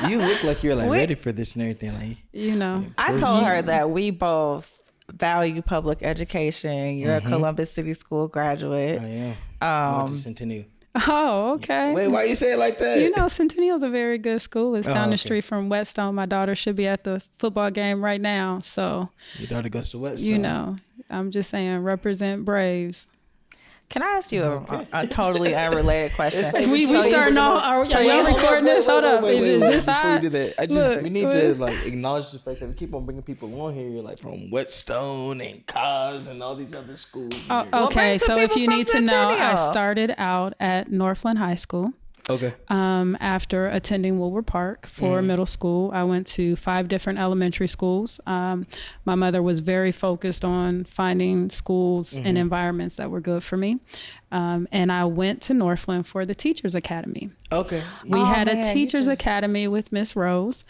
You look like you're like ready for this and everything. Like, you know, I told her that we both value public education. You're a Columbus City School graduate. I am. I went to Centennial. Oh, okay. Wait, why you say it like that? You know, Centennial's a very good school. It's down the street from Whetstone. My daughter should be at the football game right now. So your daughter goes to Whetstone. You know, I'm just saying, represent Braves. Can I ask you a totally unrelated question? Like we starting off. Are y'all recording this? Hold up. Is this before we do that, we need to like acknowledge the fact that we keep on bringing people on here, like from Whetstone and Cos and all these other schools. Okay, so if you need to know, I started out at Northland High School. Okay. After attending Woolward Park for middle school, I went to 5 different elementary schools. My mother was very focused on finding schools and environments that were good for me. And I went to Northland for the Teachers Academy. Okay. We had a Teachers Academy with Miss Rose.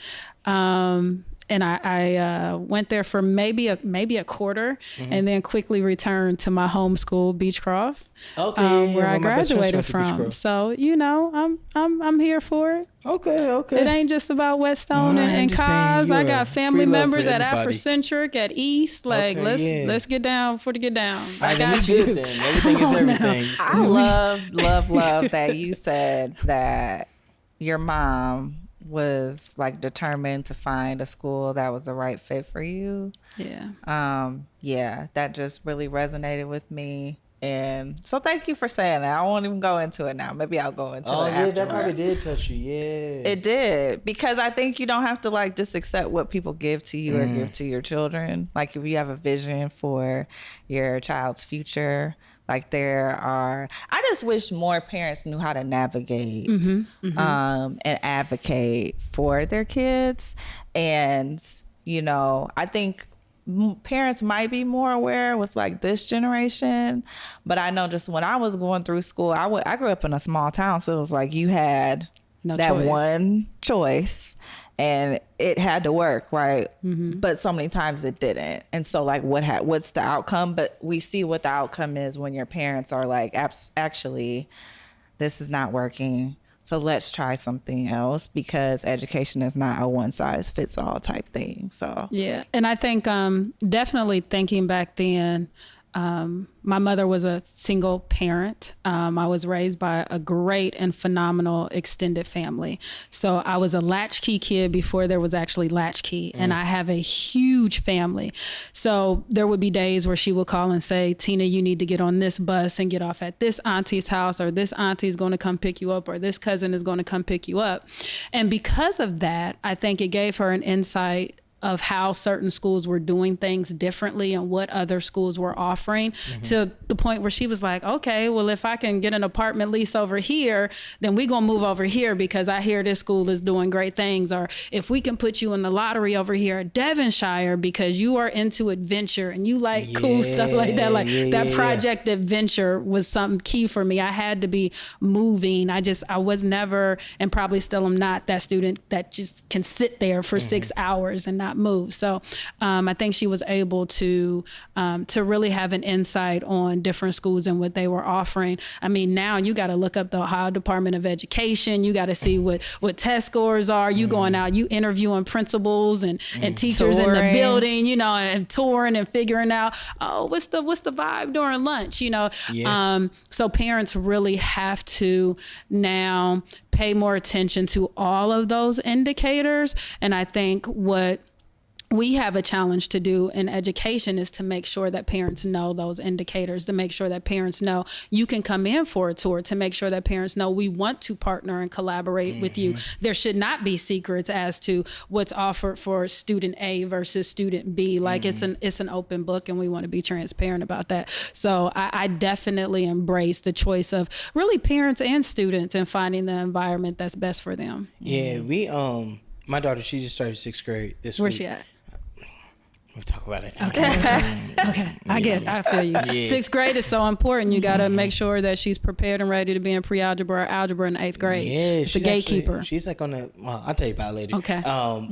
And I went there for maybe a quarter, and then quickly returned to my home school, Beechcroft, where I graduated from. So you know, I'm here for it. Okay. It ain't just about Whetstone and Cos. I got family members at Afrocentric, at East. Like let's get down for the get down. I got you. Then. Everything is everything. I love that you said that your mom was like determined to find a school that was the right fit for you. Yeah, that just really resonated with me. And so thank you for saying that. I won't even go into it now. Maybe I'll go into it after. That probably did touch you. Yeah, it did, because I think you don't have to like just accept what people give to you or give to your children. Like if you have a vision for your child's future, like I just wish more parents knew how to navigate and advocate for their kids. And, you know, I think parents might be more aware with like this generation, but I know just when I was going through school, I grew up in a small town. So it was like you had one choice. And it had to work, right? But so many times it didn't. And so like what's the outcome? But we see what the outcome is when your parents are like, actually, this is not working. So let's try something else, because education is not a one size fits all type thing. So yeah. And I think definitely thinking back then, my mother was a single parent. I was raised by a great and phenomenal extended family. So I was a latchkey kid before there was actually latchkey, and I have a huge family. So there would be days where she would call and say, Tina, you need to get on this bus and get off at this auntie's house, or this auntie is going to come pick you up, or this cousin is going to come pick you up. And because of that, I think it gave her an insight of how certain schools were doing things differently and what other schools were offering, to the point where she was like, okay, well, if I can get an apartment lease over here, then we gonna move over here because I hear this school is doing great things. Or if we can put you in the lottery over here at Devonshire because you are into adventure and you like cool stuff like that. Like that Project Adventure was something key for me. I had to be moving. I was never, and probably still am not, that student that just can sit there for 6 hours and not move. So I think she was able to really have an insight on different schools and what they were offering. I mean, now you got to look up the Ohio Department of Education. You got to see what test scores are. You going out, you interviewing principals and teachers in the building, you know, and touring and figuring out, what's the vibe during lunch, you know? So parents really have to now pay more attention to all of those indicators. And I think what we have a challenge to do in education is to make sure that parents know those indicators, to make sure that parents know you can come in for a tour, to make sure that parents know we want to partner and collaborate with you. There should not be secrets as to what's offered for student A versus student B. Like it's an open book, and we want to be transparent about that. So I definitely embrace the choice of really parents and students and finding the environment that's best for them. Yeah, we my daughter, she just started 6th grade this week. Where's she at? We'll talk about it. Okay. I get it. I feel you. 6th grade is so important. You got to make sure that she's prepared and ready to be in pre-algebra or algebra in 8th grade. Yeah, it's a gatekeeper. She's like on the, well, I'll tell you about it later. Okay.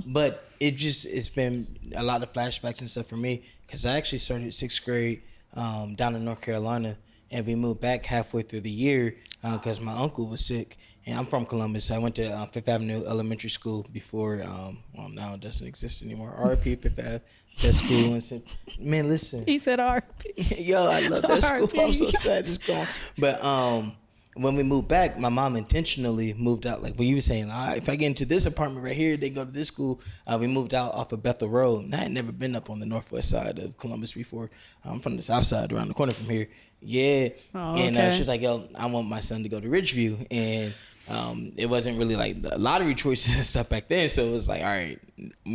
But it's been a lot of flashbacks and stuff for me, because I actually started 6th grade down in North Carolina, and we moved back halfway through the year because my uncle was sick. And I'm from Columbus. So I went to Fifth Avenue Elementary School before. Well, now it doesn't exist anymore. RP Fifth Ave. That school. And said, man, listen. He said RP. Yo, I love that school. RP. I'm so sad it's gone. But when we moved back, my mom intentionally moved out. Like when you were saying, if I get into this apartment right here, they go to this school. We moved out off of Bethel Road. And I had never been up on the northwest side of Columbus before. I'm from the south side, around the corner from here. Yeah. Oh, and okay. she was like, yo, I want my son to go to Ridgeview. And it wasn't really like lottery choices and stuff back then. So it was like, all right,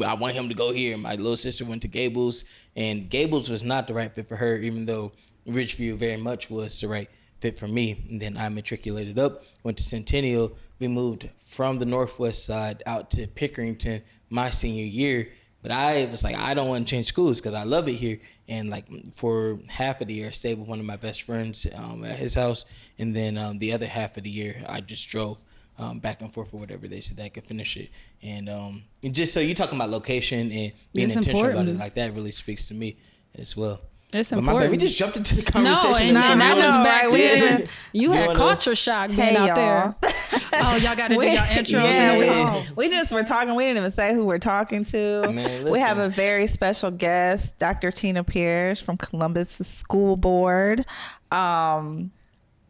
I want him to go here. My little sister went to Gables. And Gables was not the right fit for her, even though Ridgeview very much was the right fit for me. And then I matriculated up, went to Centennial. We moved from the northwest side out to Pickerington my senior year. But I was like, I don't want to change schools because I love it here. And like for half of the year, I stayed with one of my best friends at his house. And then the other half of the year, I just drove back and forth or whatever they said that I could finish it. And just so you talking about location and being intentional about it, like that really speaks to me as well. It's But important. my bad, we just jumped into the conversation. No, and that was back then. You had wanna- culture shock being out there. Oh, y'all got to do y'all intros. Yeah, we just were talking. We didn't even say who we're talking to. Man, we have listen. a very special guest, Dr. Tina Pierce from Columbus School Board.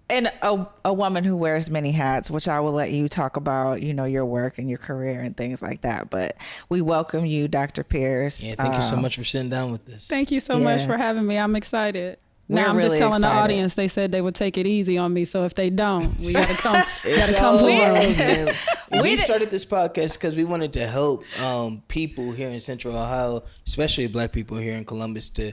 And a woman who wears many hats, which I will let you talk about, your work and your career and things like that. But we welcome you, Dr. Pierce. Yeah, thank you so much for sitting down with us. Thank you so much for having me. I'm excited. We're Now I'm just really telling the excited. audience, they said they would take it easy on me. So if they don't, we got to come. It's come all forward. love, man. We started this podcast because we wanted to help people here in Central Ohio, especially Black people here in Columbus, to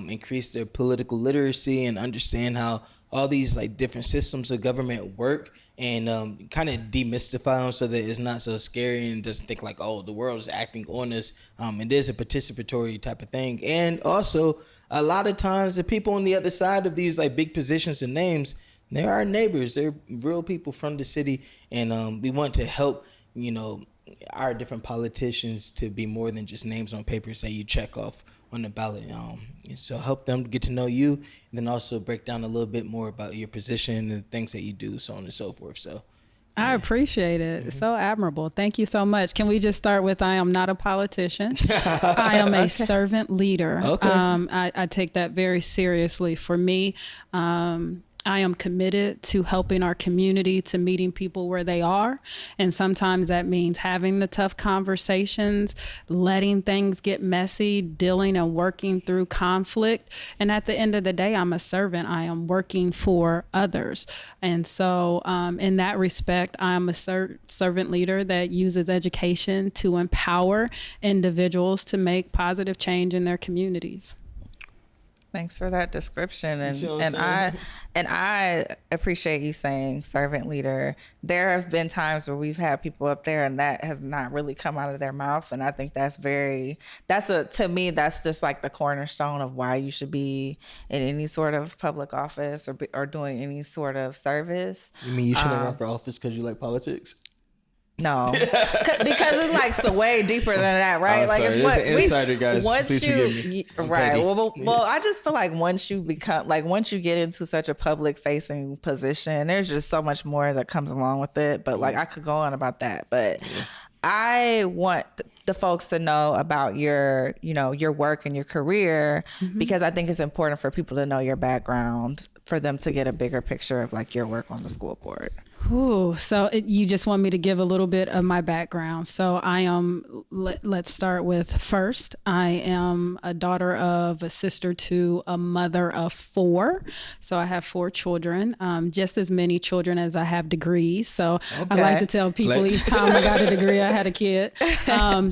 increase their political literacy and understand how all these like different systems of government work, and kind of demystify them so that it's not so scary and doesn't think like, oh, the world is acting on us. It is a participatory type of thing. And also a lot of times the people on the other side of these like big positions and names, they're our neighbors. They're real people from the city. And we want to help, our different politicians to be more than just names on papers that you check off on the ballot. So help them get to know you, and then also break down a little bit more about your position and the things that you do, so on and so forth. So I appreciate it. It's so admirable. Thank you so much. Can we just start with, I am not a politician. I am a servant leader. Okay. I take that very seriously. For me, I am committed to helping our community, to meeting people where they are. And sometimes that means having the tough conversations, letting things get messy, dealing and working through conflict. And at the end of the day, I'm a servant. I am working for others. And so in that respect, I'm a servant leader that uses education to empower individuals to make positive change in their communities. Thanks for that description, You see what I'm and I appreciate you saying servant leader. There have been times where we've had people up there, and that has not really come out of their mouth, and I think to me that's just like the cornerstone of why you should be in any sort of public office or doing any sort of service. you mean you shouldn't run for office because you like politics? No, because it's like so way deeper than that, right? Oh, like sorry. it's There's what an insider, guys. Once Please forgive me. I'm right? petty. Well, I just feel like once you get into such a public facing position, there's just so much more that comes along with it. But like I could go on about that, but I want the folks to know about your work and your career, because I think it's important for people to know your background, for them to get a bigger picture of like your work on the school board. Ooh, so you just want me to give a little bit of my background. So I am, let's start with first, I am a daughter of, a sister to, a mother of 4. So I have 4 children, just as many children as I have degrees. So I like to tell people Flex. each time I got a degree, I had a kid.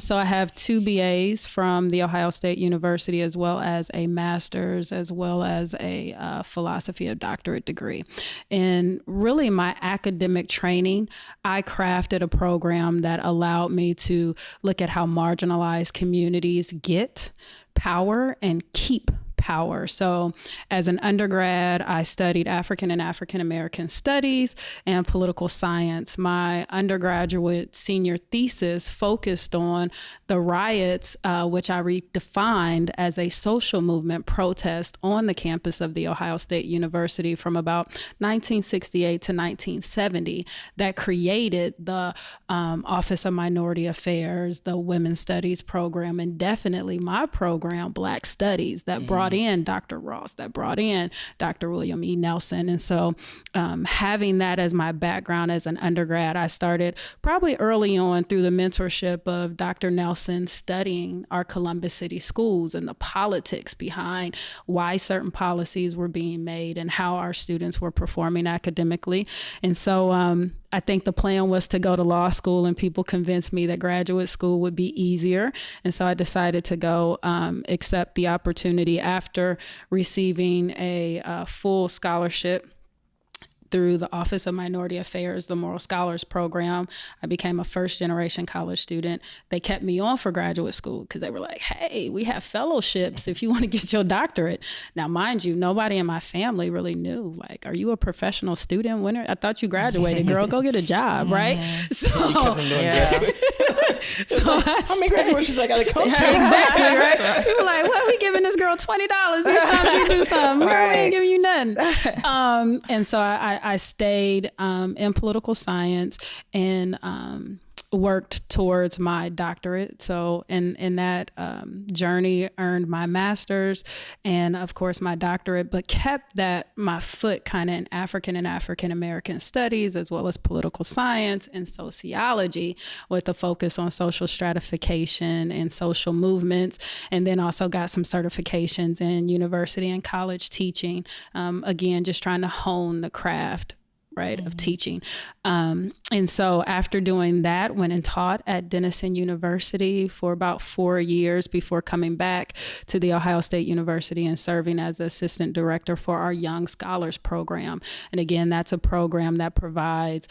So I have 2 BAs from the Ohio State University, as well as a master's, as well as a philosophy of doctorate degree. And really my academic training, I crafted a program that allowed me to look at how marginalized communities get power and keep power. So as an undergrad, I studied African and African American studies and political science. My undergraduate senior thesis focused on the riots, which I redefined as a social movement protest on the campus of The Ohio State University from about 1968 to 1970 that created the Office of Minority Affairs, the Women's Studies program, and definitely my program, Black Studies, that brought in Dr. Ross, that brought in Dr. William E. Nelson. And so having that as my background as an undergrad, I started probably early on through the mentorship of Dr. Nelson studying our Columbus City schools and the politics behind why certain policies were being made and how our students were performing academically. And so I think the plan was to go to law school, and people convinced me that graduate school would be easier. And so I decided to go accept the opportunity after receiving a full scholarship through the Office of Minority Affairs, the Moral Scholars Program. I became a first-generation college student. They kept me on for graduate school because they were like, hey, we have fellowships if you want to get your doctorate. Now, mind you, nobody in my family really knew, like, are you a professional student? When I thought you graduated, girl, go get a job, right? So, so how many graduations I got to come to? Exactly, right? People were like, well, we giving this girl $20 each time she do something. Right. We ain't giving you nothing. And so I stayed in political science and worked towards my doctorate. So in that journey, earned my master's and of course my doctorate, but kept my foot kind of in African and African American studies, as well as political science and sociology, with a focus on social stratification and social movements. And then also got some certifications in university and college teaching. Again, just trying to hone the craft, right, of teaching. And so after doing that, went and taught at Denison University for about 4 years before coming back to The Ohio State University and serving as assistant director for our Young Scholars program. And again, that's a program that provides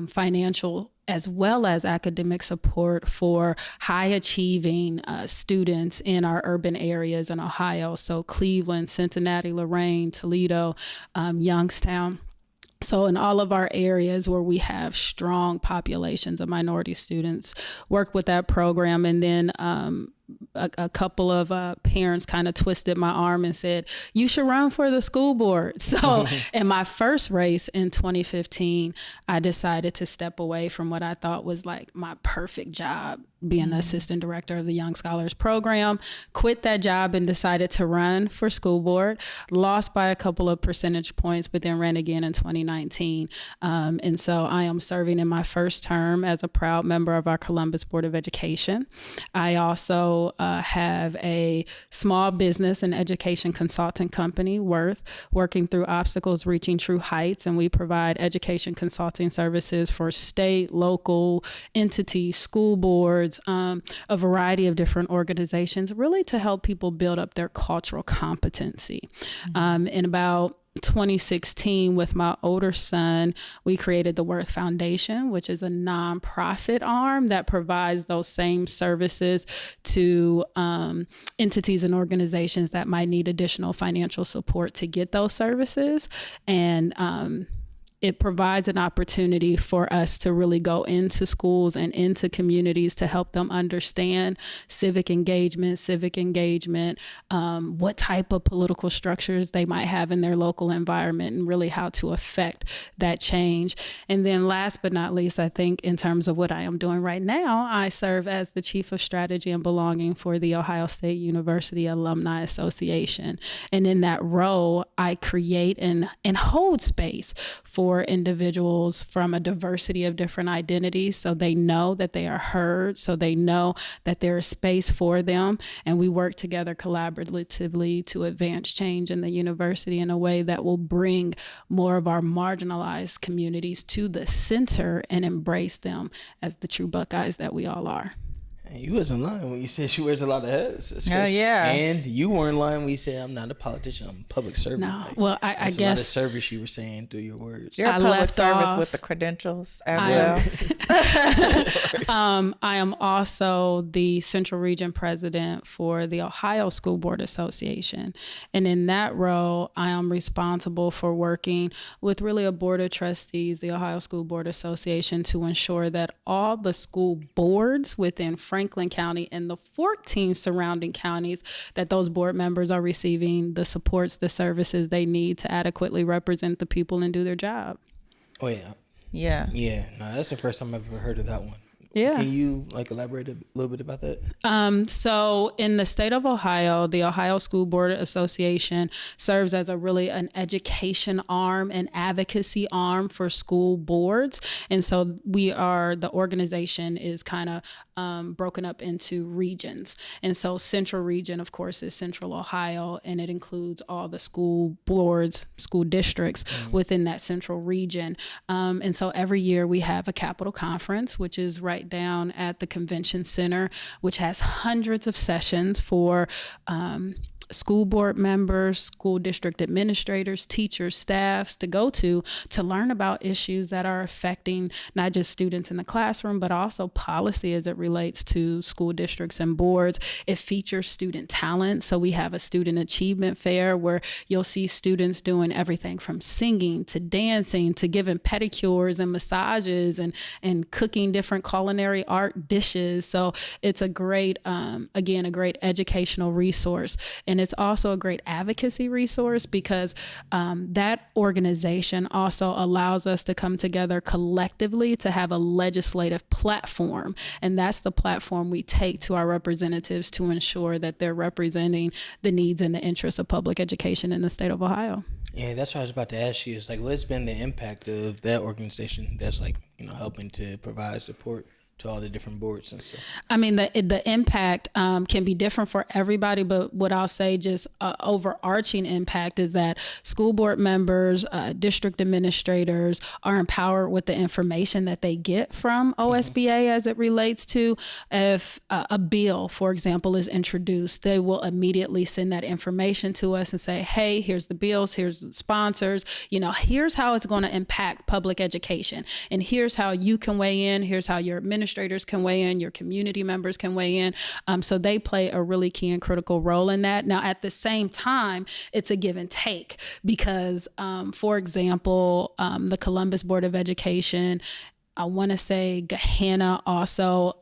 financial as well as academic support for high achieving students in our urban areas in Ohio. So Cleveland, Cincinnati, Lorain, Toledo, Youngstown. So in all of our areas where we have strong populations of minority students, work with that program. And then a couple of parents kind of twisted my arm and said, you should run for the school board. So in my first race in 2015, I decided to step away from what I thought was like my perfect job, being the assistant director of the Young Scholars program, quit that job and decided to run for school board, lost by a couple of percentage points, but then ran again in 2019. And so I am serving in my first term as a proud member of our Columbus Board of Education. I also have a small business and education consultant company, Worth, working through obstacles, reaching true heights. And we provide education consulting services for state, local entities, school boards, a variety of different organizations, really to help people build up their cultural competency. In about 2016, with my older son, we created the Worth Foundation, which is a nonprofit arm that provides those same services to entities and organizations that might need additional financial support to get those services. And it provides an opportunity for us to really go into schools and into communities to help them understand civic engagement, what type of political structures they might have in their local environment, and really how to affect that change. And then last but not least, I think in terms of what I am doing right now, I serve as the Chief of Strategy and Belonging for the Ohio State University Alumni Association. And in that role, I create and hold space for individuals from a diversity of different identities, so they know that they are heard, so they know that there is space for them, and we work together collaboratively to advance change in the university in a way that will bring more of our marginalized communities to the center and embrace them as the true Buckeyes that we all are. And you wasn't lying when you said she wears a lot of hats. Oh, yeah. And you weren't lying when you said I'm not a politician, I'm a public servant. No, Like, well, I that's guess a lot of service you were saying through your words. You're a I public left service off- with the credentials as well. I am also the Central Region President for the Ohio School Board Association. And in that role, I am responsible for working with really a board of trustees, the Ohio School Board Association, to ensure that all the school boards within Franklin County and the 14 surrounding counties, that those board members are receiving the supports, the services they need to adequately represent the people and do their job. Oh, yeah. Yeah. Yeah. No, that's the first time I've ever heard of that one. Yeah. Can you elaborate a little bit about that? So in the state of Ohio, the Ohio School Board Association serves as an education arm and advocacy arm for school boards. And so the organization is kind of broken up into regions. And so Central Region, of course, is Central Ohio, and it includes all the school boards, school districts within that Central Region. And so every year we have a Capitol Conference, which is right down at the Convention Center, which has hundreds of sessions for school board members, school district administrators, teachers, staffs to go to learn about issues that are affecting not just students in the classroom, but also policy as it relates to school districts and boards. It features student talent. So we have a student achievement fair where you'll see students doing everything from singing to dancing to giving pedicures and massages and cooking different culinary art dishes. So it's a great, again, a great educational resource. And it's also a great advocacy resource because that organization also allows us to come together collectively to have a legislative platform. And that's the platform we take to our representatives to ensure that they're representing the needs and the interests of public education in the state of Ohio. Yeah, that's what I was about to ask you. It's like, what's been the impact of that organization that's like, helping to provide support to all the different boards and stuff? I mean, the impact can be different for everybody, but what I'll say just overarching impact is that school board members, district administrators are empowered with the information that they get from OSBA as it relates to if a bill, for example, is introduced, they will immediately send that information to us and say, hey, here's the bills, here's the sponsors, here's how it's going to impact public education. And here's how you can weigh in, here's how your administrators can weigh in, your community members can weigh in. So they play a really key and critical role in that. Now, at the same time, it's a give and take because, for example, the Columbus Board of Education, I want to say Gahanna also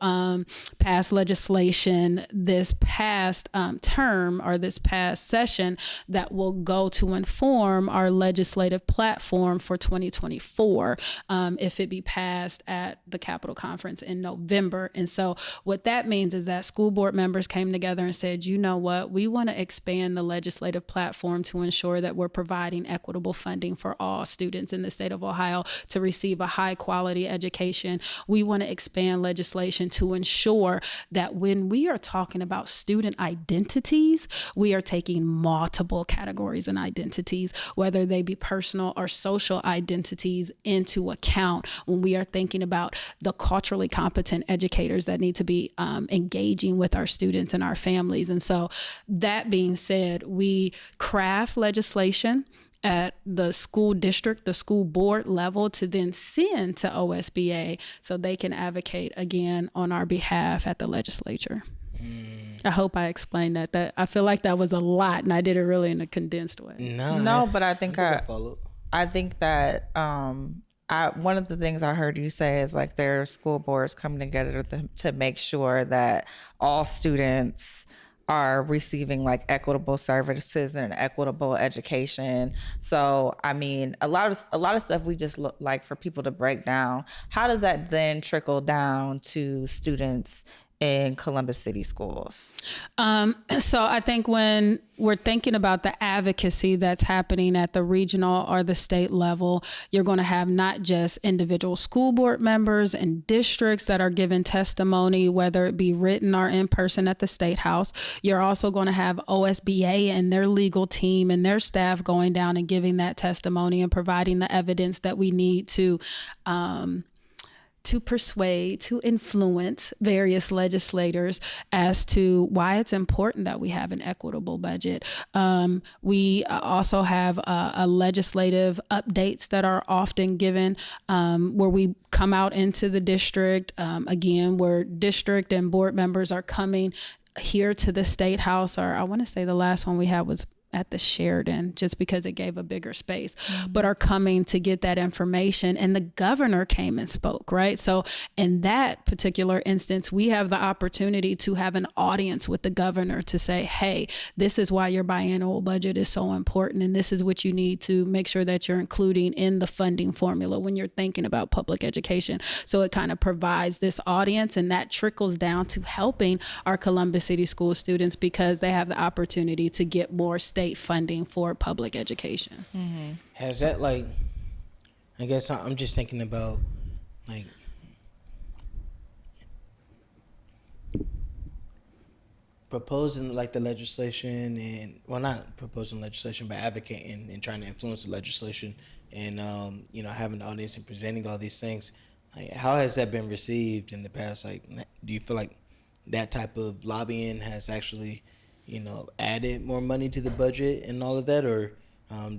passed legislation this past term or this past session that will go to inform our legislative platform for 2024 if it be passed at the Capitol Conference in November. And so what that means is that school board members came together and said, you know what, we want to expand the legislative platform to ensure that we're providing equitable funding for all students in the state of Ohio to receive a high quality education. We want to expand legislation to ensure that when we are talking about student identities, we are taking multiple categories and identities, whether they be personal or social identities, into account when we are thinking about the culturally competent educators that need to be engaging with our students and our families. And so that being said, we craft legislation at the school district, the school board level to then send to OSBA so they can advocate again on our behalf at the legislature. I hope I explained that. That I feel like that was a lot and I did it really in a condensed way. No, but I think I think that one of the things I heard you say is like there are school boards coming together to make sure that all students are receiving like equitable services and equitable education. So, I mean, a lot of stuff we just look like for people to break down. How does that then trickle down to students in Columbus City schools? So I think when we're thinking about the advocacy that's happening at the regional or the state level, you're going to have not just individual school board members and districts that are giving testimony, whether it be written or in person at the State House. You're also going to have OSBA and their legal team and their staff going down and giving that testimony and providing the evidence that we need to to persuade, to influence various legislators as to why it's important that we have an equitable budget. We also have legislative updates that are often given where we come out into the district, again, where district and board members are coming here to the State House, or I want to say the last one we had was at the Sheridan, just because it gave a bigger space, but are coming to get that information. And the governor came and spoke, right? So in that particular instance, we have the opportunity to have an audience with the governor to say, hey, this is why your biannual budget is so important. And this is what you need to make sure that you're including in the funding formula when you're thinking about public education. So it kind of provides this audience, and that trickles down to helping our Columbus City School students because they have the opportunity to get more state funding for public education. Has that, like, I guess I'm just thinking about, like, proposing like the legislation, and well, not proposing legislation, but advocating and trying to influence the legislation, and having the audience and presenting all these things. Like, how has that been received in the past? Like, do you feel like that type of lobbying has actually added more money to the budget and all of that, or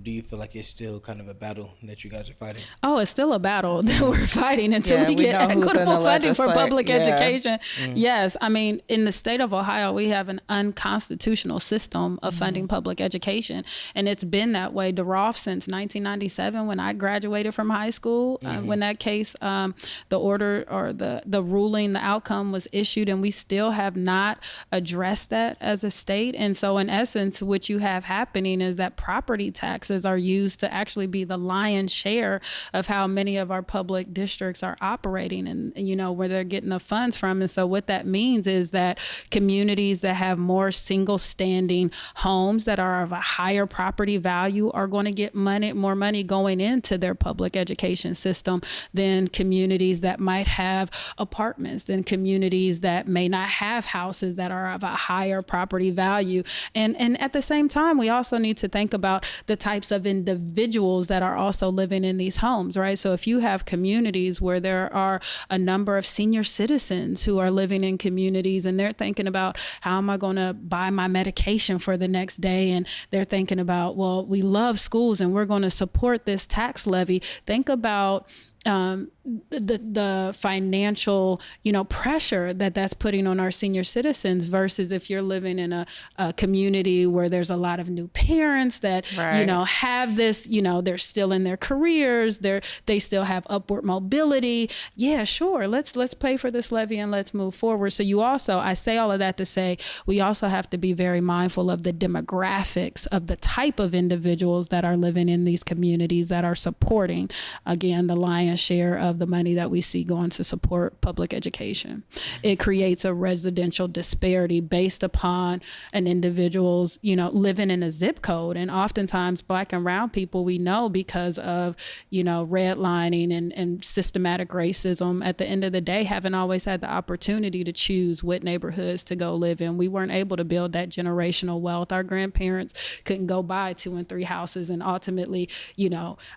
do you feel like it's still kind of a battle that you guys are fighting? Oh, it's still a battle that we're fighting until we get equitable funding for public education. Yes. I mean, in the state of Ohio, we have an unconstitutional system of funding public education. And it's been that way, DeRoff, since 1997 when I graduated from high school, when that case, the order or the ruling, the outcome was issued, and we still have not addressed that as a state. And so in essence, what you have happening is that property taxes are used to actually be the lion's share of how many of our public districts are operating, and where they're getting the funds from. And so what that means is that communities that have more single standing homes that are of a higher property value are going to get more money going into their public education system than communities that might have apartments, than communities that may not have houses that are of a higher property value. And at the same time, we also need to think about the types of individuals that are also living in these homes, right? So if you have communities where there are a number of senior citizens who are living in communities and they're thinking about, how am I going to buy my medication for the next day? And they're thinking about, well, we love schools and we're going to support this tax levy. Think about the financial, pressure that's putting on our senior citizens versus if you're living in a community where there's a lot of new parents that, have this, they're still in their careers, they still have upward mobility. Yeah, sure. Let's pay for this levy and let's move forward. So I say all of that to say, we also have to be very mindful of the demographics of the type of individuals that are living in these communities that are supporting, again, the lion's share of the money that we see going to support public education. It creates a residential disparity based upon an individual's, living in a zip code. And oftentimes Black and brown people, we know because of, redlining and systematic racism, at the end of the day, haven't always had the opportunity to choose what neighborhoods to go live in. We weren't able to build that generational wealth. Our grandparents couldn't go buy 2 and 3 houses. And ultimately,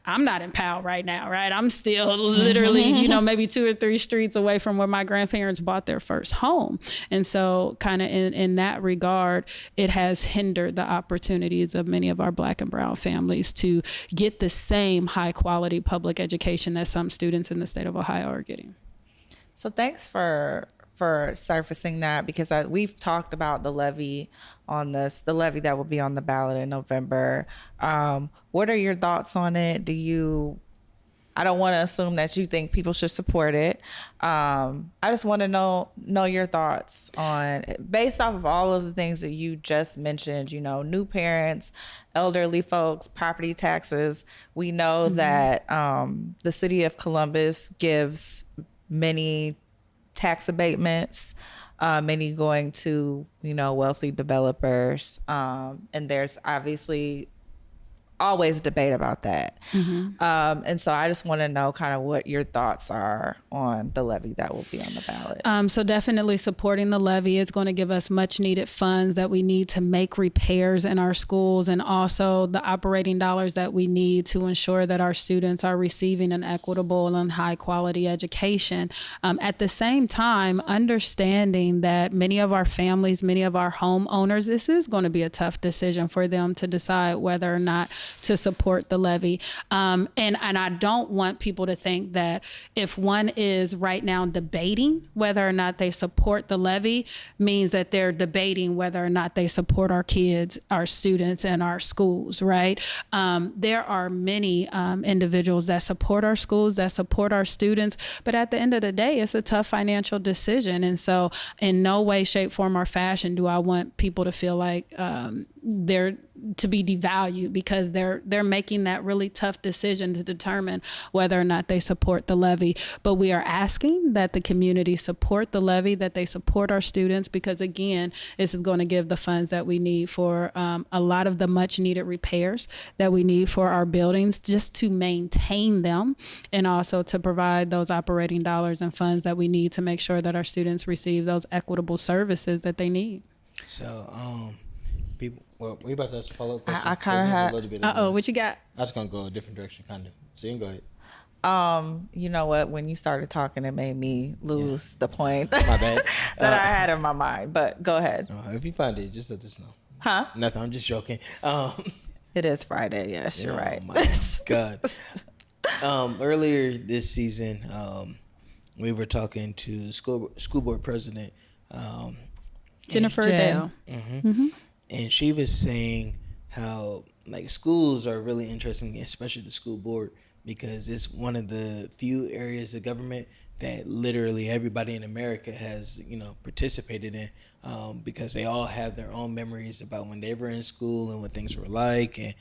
I'm not in Powell right now, right? I'm still literally, maybe 2 or 3 streets away from where my grandparents bought their first home. And so kind of in that regard, it has hindered the opportunities of many of our Black and brown families to get the same high quality public education that some students in the state of Ohio are getting. So thanks for surfacing that, because we've talked about the levy the levy that will be on the ballot in November. What are your thoughts on it? I don't want to assume that you think people should support it. I just want to know your thoughts on, based off of all of the things that you just mentioned, new parents, elderly folks, property taxes. We know that the city of Columbus gives many tax abatements, many going to, wealthy developers. And there's obviously always debate about that. And so I just want to know kind of what your thoughts are on the levy that will be on the ballot. So definitely supporting the levy is going to give us much needed funds that we need to make repairs in our schools, and also the operating dollars that we need to ensure that our students are receiving an equitable and high quality education. At the same time, understanding that many of our families, many of our homeowners, this is going to be a tough decision for them to decide whether or not to support the levy. And I don't want people to think that if one is right now debating whether or not they support the levy means that they're debating whether or not they support our kids, our students, and our schools, right? There are many individuals that support our schools, that support our students, but at the end of the day, it's a tough financial decision. And so in no way, shape, form, or fashion do I want people to feel like they're to be devalued because they're making that really tough decision to determine whether or not they support the levy. But we are asking that the community support the levy, that they support our students, because again, this is going to give the funds that we need for a lot of the much needed repairs that we need for our buildings, just to maintain them, and also to provide those operating dollars and funds that we need to make sure that our students receive those equitable services that they need. So, people, well, we about to ask a follow-up question. I kind of have. What you got? I was gonna go a different direction, kind of. So you can go ahead. You know what? When you started talking, it made me lose the point My bad. that I had in my mind. But go ahead. If you find it, just let us know. Huh? Nothing. I'm just joking. It is Friday. Yes, you're right. Oh my God. Earlier this season, we were talking to school board president Jennifer Dale. And she was saying how like schools are really interesting, especially the school board, because it's one of the few areas of government that literally everybody in America has, participated in, because they all have their own memories about when they were in school and what things were like, and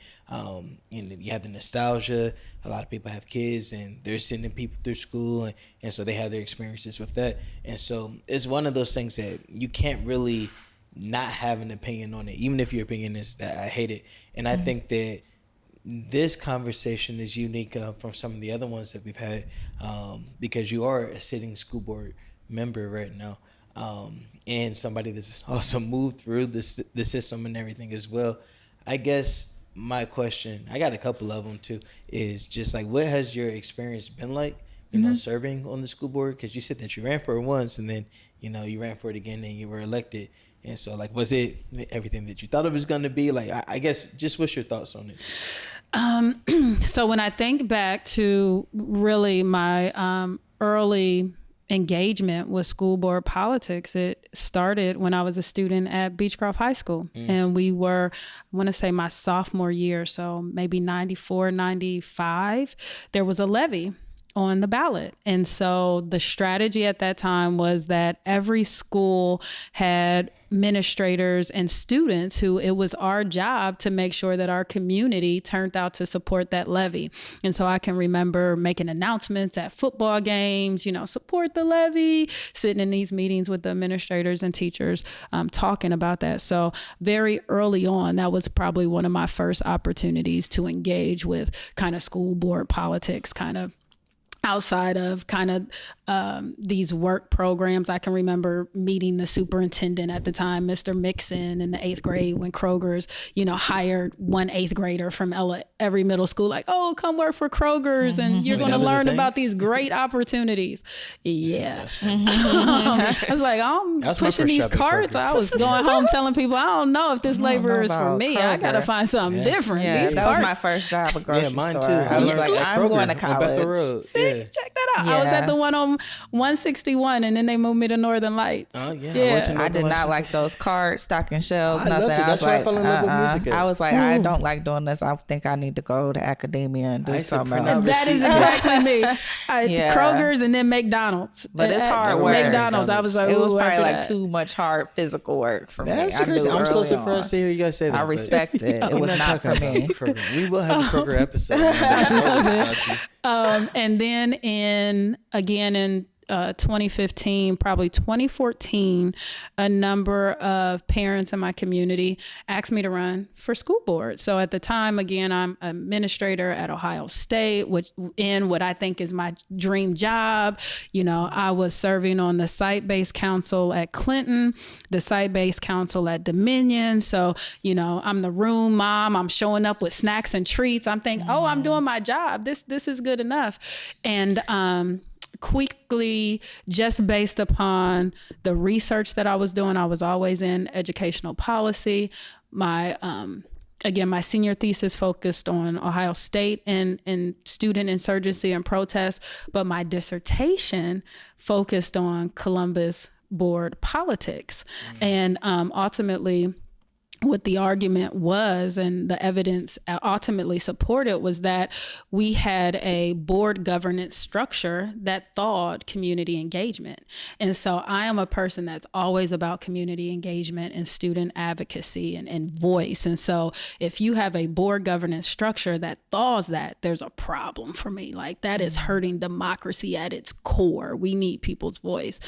you have the nostalgia. A lot of people have kids and they're sending people through school, and so they have their experiences with that. And so it's one of those things that you can't really not have an opinion on it, even if your opinion is that I hate it. And I think that this conversation is unique from some of the other ones that we've had, because you are a sitting school board member right now, and somebody that's also moved through the system and everything as well. I guess my question, I got a couple of them too, is just like, what has your experience been like, serving on the school board? Because you said that you ran for it once, and then you ran for it again and you were elected. And so, like, was it everything that you thought it was going to be? Like, I guess, just what's your thoughts on it? So when I think back to really my early engagement with school board politics, it started when I was a student at Beechcroft High School. And we were, I want to say my sophomore year, so maybe 94, 95, there was a levy on the ballot. And so the strategy at that time was that every school had administrators and students who it was our job to make sure that our community turned out to support that levy. And so I can remember making announcements at football games, support the levy, sitting in these meetings with the administrators and teachers, talking about that. So very early on, that was probably one of my first opportunities to engage with kind of school board politics, kind of outside of kind of these work programs. I can remember meeting the superintendent at the time, Mr. Mixon, in the 8th grade when Kroger's, hired one 8th grader from every middle school, like, oh, come work for Kroger's and you're going to learn about these great opportunities. Yeah. I was like, I'm pushing these carts. I was going home telling people, I don't know if this labor is for me. Kroger. I got to find something different. Yeah, these that carts. was my first job at grocery mine store. too. I was like, I'm going to college. Check that out. I was at the one on 161, and then they moved me to Northern Lights. Oh yeah. I did not like those cards, stocking shelves, nothing. I was like, I was like, I don't like doing this. I think I need to go to academia and do something else. That is exactly me. Kroger's and then McDonald's. But it's hard work. McDonald's. I was like, it was probably like too much hard physical work for me. I'm so surprised to hear you guys say that. I respect it. It was not for me. We will have a Kroger episode. And then in 2015, probably 2014, a number of parents in my community asked me to run for school board. So at the time, again, I'm administrator at Ohio State, which in what I think is my dream job. I was serving on the site-based council at Clinton, the site-based council at Dominion. So, I'm the room mom. I'm showing up with snacks and treats. I'm thinking, oh, I'm doing my job. This is good enough. And quickly, just based upon the research that I was doing, I was always in educational policy. My senior thesis focused on Ohio State and student insurgency and protest, but my dissertation focused on Columbus board politics. And ultimately, what the argument was and the evidence ultimately supported was that we had a board governance structure that thawed community engagement. And so I am a person that's always about community engagement and student advocacy and voice. And so if you have a board governance structure that thaws that, there's a problem for me. Like, that is hurting democracy at its core. We need people's voice.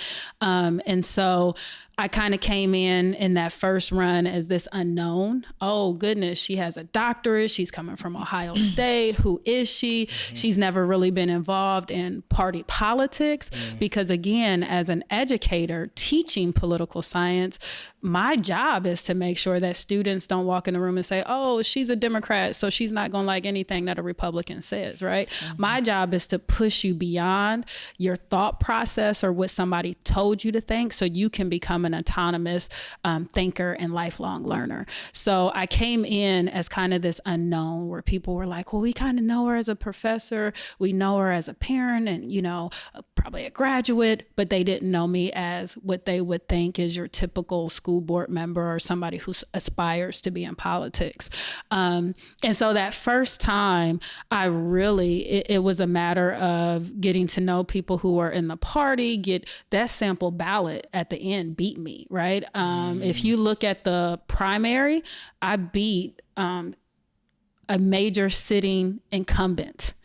And so I kind of came in that first run as this unknown. Oh goodness, she has a doctorate. She's coming from Ohio State. Who is she? She's never really been involved in party politics because, again, as an educator teaching political science, my job is to make sure that students don't walk in the room and say, oh, she's a Democrat, so she's not going to like anything that a Republican says, right? My job is to push you beyond your thought process or what somebody told you to think so you can become an autonomous thinker and lifelong learner. So I came in as kind of this unknown where people were like, well, we kind of know her as a professor. We know her as a parent and, probably a graduate, but they didn't know me as what they would think is your typical school board member or somebody who aspires to be in politics. And so that first time it was a matter of getting to know people who are in the party, get that sample ballot at the end beat me, right? If you look at the primary, I beat a major sitting incumbent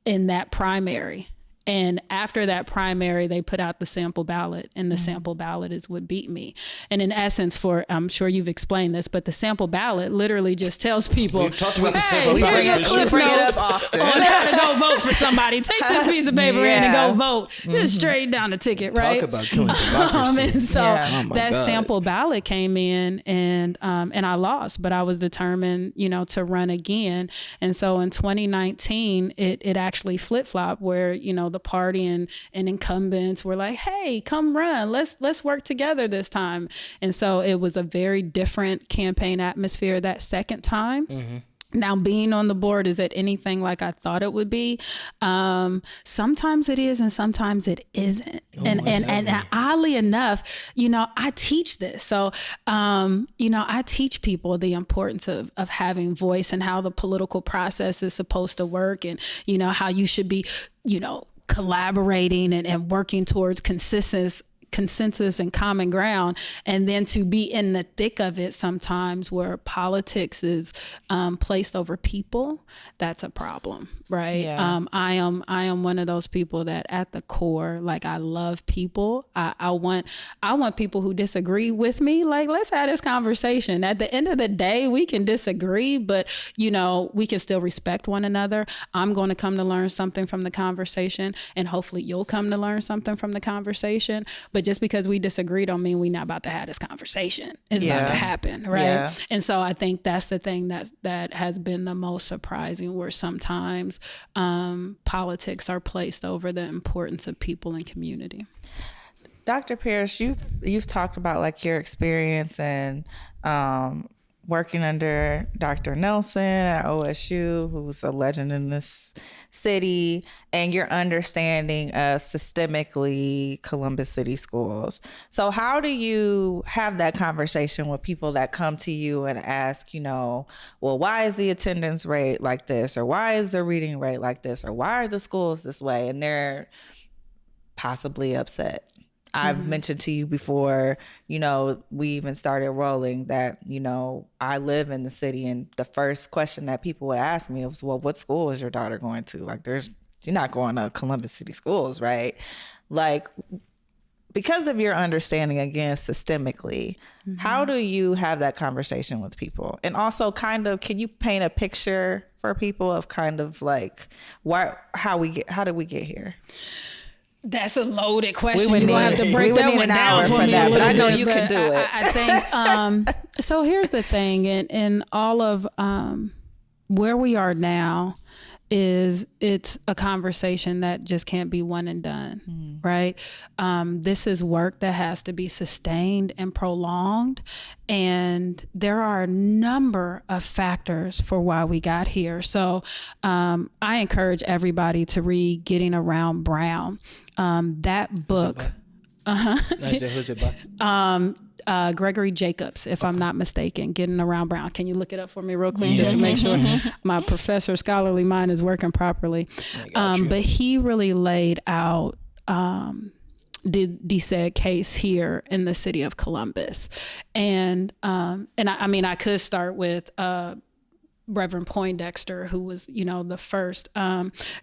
in that primary. And after that primary, they put out the sample ballot, and the sample ballot is what beat me. And in essence, I'm sure you've explained this, but the sample ballot literally just tells people, we've talked about the hey, sample ballot. here's your cliff notes on how to go vote for somebody. Take this piece of paper in and go vote. Just straight down the ticket, right? Talk about killing democracy. And so Oh that God. sample ballot came in, and I lost, but I was determined, to run again. And so in 2019, it actually flip-flopped where, the party and incumbents were like, hey, come run. Let's work together this time. And so it was a very different campaign atmosphere that second time. Now, being on the board, is it anything like I thought it would be? Sometimes it is, and sometimes it isn't. And oddly enough, I teach this. So, I teach people the importance of having voice and how the political process is supposed to work, and how you should be, collaborating and working towards consensus and common ground, and then to be in the thick of it sometimes where politics is placed over people, that's a problem, right? Yeah. I am one of those people that at the core, like, I love people. I want people who disagree with me, like, let's have this conversation. At the end of the day, we can disagree, but we can still respect one another. I'm going to come to learn something from the conversation, and hopefully you'll come to learn something from the conversation. But just because we disagree don't mean we're not about to have this conversation. It's about to happen, right? Yeah. And so I think that's the thing that has been the most surprising, where sometimes politics are placed over the importance of people and community. Dr. Pierce, you've talked about like your experience and working under Dr. Nelson at OSU, who's a legend in this city, and your understanding of systemically Columbus City schools. So how do you have that conversation with people that come to you and ask, well, why is the attendance rate like this? Or why is the reading rate like this? Or why are the schools this way? And they're possibly upset. I've mentioned to you before, we even started rolling that, I live in the city, and the first question that people would ask me was, well, what school is your daughter going to? Like, you're not going to Columbus City schools, right? like, because of your understanding, again, systemically, how do you have that conversation with people? And also, kind of, can you paint a picture for people of kind of like how did we get here? That's a loaded question. You're gonna have to break that one down for me. But I know you can do it. I think so. Here's the thing, in all of where we are now, is it's a conversation that just can't be one and done, right? This is work that has to be sustained and prolonged. And there are a number of factors for why we got here. So I encourage everybody to read Getting Around Brown. That book. Who's it by? Gregory Jacobs, if I'm not mistaken, Getting Around Brown. Can you look it up for me real quick just to make sure my professor's scholarly mind is working properly? But he really laid out the said case here in the city of Columbus. And I mean, I could start with Reverend Poindexter, who was, the first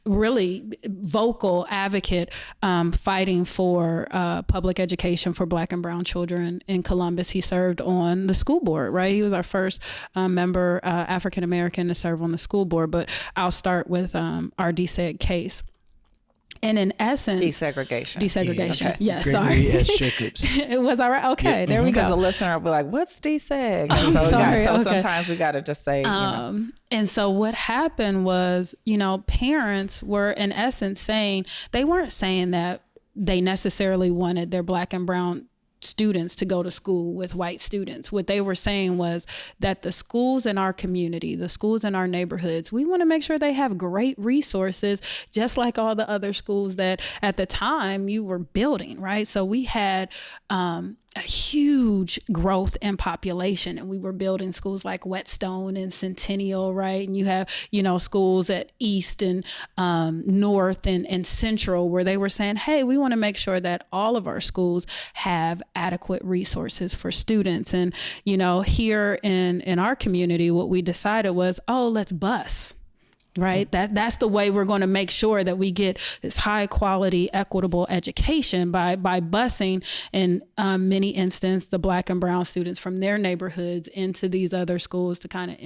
really vocal advocate fighting for public education for Black and brown children in Columbus. He served on the school board, right? He was our first member, African American, to serve on the school board. But I'll start with our DSEG case. And in essence, desegregation. Yeah, okay. Yeah, Gregory sorry. S. Jacobs. It was all right. Okay, Yeah. there we go. Because a listener will be like, "What's deseg?" Sorry, sometimes we got to just say. And so what happened was, parents were in essence saying, they weren't saying that they necessarily wanted their Black and brown students to go to school with white students. What they were saying was that the schools in our community, the schools in our neighborhoods, we want to make sure they have great resources, just like all the other schools that at the time you were building, right? So we had a huge growth in population, and we were building schools like Whetstone and Centennial, right? And you have, schools at East and North and Central, where they were saying, hey, we want to make sure that all of our schools have adequate resources for students. And, here in our community, what we decided was, let's bus. Right. That's the way we're going to make sure that we get this high quality, equitable education by busing in many instances the Black and brown students from their neighborhoods into these other schools to kind of